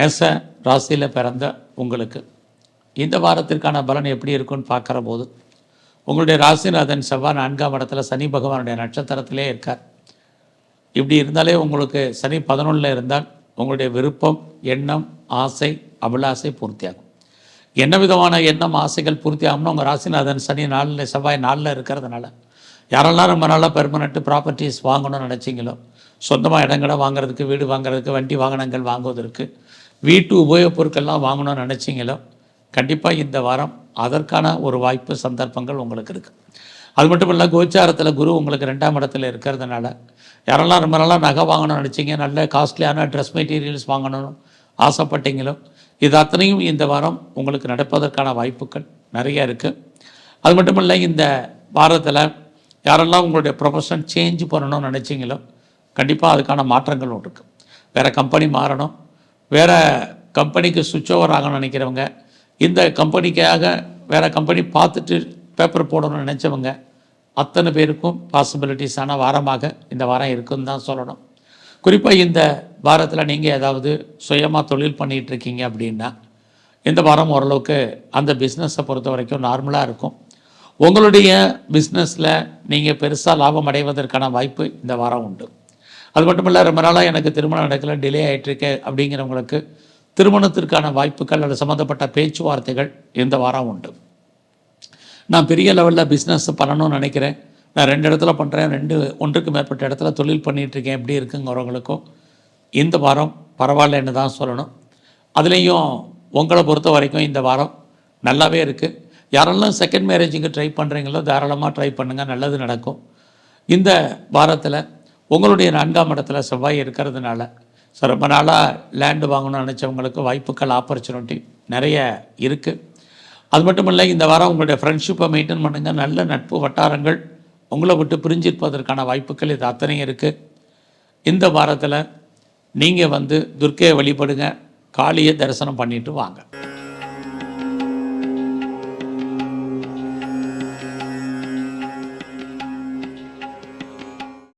மேச ராசியில் பிறந்த உங்களுக்கு இந்த வாரத்திற்கான பலன் எப்படி இருக்குன்னு பார்க்குற போது உங்களுடைய ராசிநாதன் செவ்வாய் 4ஆம் இடத்துல சனி பகவானுடைய நட்சத்திரத்திலே இருக்கார். இப்படி இருந்தாலே உங்களுக்கு சனி 11 இருந்தால் உங்களுடைய விருப்பம், எண்ணம், ஆசை, அபிலாசை பூர்த்தியாகும். என்ன விதமான எண்ணம், ஆசைகள் பூர்த்தி ஆகும்னா உங்கள் ராசிநாதன் சனி 4 செவ்வாய் 4 இருக்கிறதுனால யாரெல்லாம் ரொம்ப நாளாக பெர்மனெண்ட்டு ப்ராப்பர்ட்டிஸ் வாங்கணும்னு நினச்சிங்களோ, சொந்தமாக இடங்களை வாங்குறதுக்கு, வீடு வாங்குறதுக்கு, வண்டி வாகனங்கள் வாங்குவதற்கு, வீட்டு உபயோகப் பொருட்கள்லாம் வாங்கணும்னு நினச்சிங்களோ, கண்டிப்பாக இந்த வாரம் அதற்கான ஒரு வாய்ப்பு, சந்தர்ப்பங்கள் உங்களுக்கு இருக்குது. அது மட்டும் இல்லை, கோச்சாரத்தில் குரு உங்களுக்கு 2ஆம் இடத்துல இருக்கிறதுனால யாரெல்லாம் ரொம்ப நாளாக நகை வாங்கணும்னு நினச்சிங்க, நல்ல காஸ்ட்லியான ட்ரெஸ் மெட்டீரியல்ஸ் வாங்கணும்னு ஆசைப்பட்டீங்களோ, இது அத்தனையும் இந்த வாரம் உங்களுக்கு நடப்பதற்கான வாய்ப்புகள் நிறைய இருக்குது. அது மட்டும் இல்லை, இந்த வாரத்தில் யாரெல்லாம் உங்களுடைய ப்ரொஃபஷன் சேஞ்ச் பண்ணணும்னு நினச்சிங்களோ, கண்டிப்பாக அதுக்கான மாற்றங்கள் இருக்குது. வேறு கம்பெனி மாறணும், வேறு கம்பெனிக்கு சுவிட்ச் ஓவர் ஆகணும்னு நினைக்கிறவங்க, இந்த கம்பெனிக்காக வேறு கம்பெனி பார்த்துட்டு பேப்பர் போடணும்னு நினச்சவங்க அத்தனை பேருக்கும் பாசிபிலிட்டிஸான வாரமாக இந்த வாரம் இருக்குன்னு தான் சொல்லணும். குறிப்பாக இந்த வாரத்தில் நீங்கள் ஏதாவது சுயமாக தொழில் பண்ணிகிட்ருக்கீங்க அப்படின்னா இந்த வாரம் ஓரளவுக்கு அந்த பிஸ்னஸை பொறுத்த வரைக்கும் நார்மலாக இருக்கும். உங்களுடைய பிஸ்னஸில் நீங்கள் பெருசாக லாபம் அடைவதற்கான வாய்ப்பு இந்த வாரம் உண்டு. அது மட்டும் இல்லை, ரொம்ப நாளாக எனக்கு திருமணம் நடக்கல, டிலே ஆகிட்டுருக்கு அப்படிங்கிறவங்களுக்கு திருமணத்திற்கான வாய்ப்புகள் அல்லது சம்மந்தப்பட்ட பேச்சுவார்த்தைகள் இந்த வாரம் உண்டு. நான் பெரிய லெவலில் பிஸ்னஸ் பண்ணணும்னு நினைக்கிறேன், நான் 2 இடத்துல பண்ணுறேன், 1க்கு மேற்பட்ட இடத்துல தொழில் பண்ணிகிட்ருக்கேன், எப்படி இருக்குங்கிறவங்களுக்கும் இந்த வாரம் பரவாயில்லன்னு தான் சொல்லணும். அதுலேயும் உங்களை பொறுத்த வரைக்கும் இந்த வாரம் நல்லாவே இருக்குது. யாரெல்லாம் செகண்ட் மேரேஜுக்கு ட்ரை பண்ணுறீங்களோ தாராளமாக ட்ரை பண்ணுங்கள், நல்லது நடக்கும். இந்த வாரத்தில் உங்களுடைய 4ஆம் இடத்துல செவ்வாய் இருக்கிறதுனால ரொம்ப நாளாக லேண்டு வாங்கணும்னு நினச்சவங்களுக்கு வாய்ப்புகள், ஆப்பர்ச்சுனிட்டி நிறைய இருக்குது. அது மட்டும் இல்லை, இந்த வாரம் உங்களுடைய ஃப்ரெண்ட்ஷிப்பை மெயின்டைன் பண்ணுங்கள். நல்ல நட்பு வட்டாரங்கள் உங்களை விட்டு பிரிஞ்சிருப்பதற்கான வாய்ப்புகள் இது அத்தனையும் இருக்குது. இந்த வாரத்தில் நீங்கள் துர்க்கையை வழிபடுங்க, காளியை தரிசனம் பண்ணிட்டு வாங்க.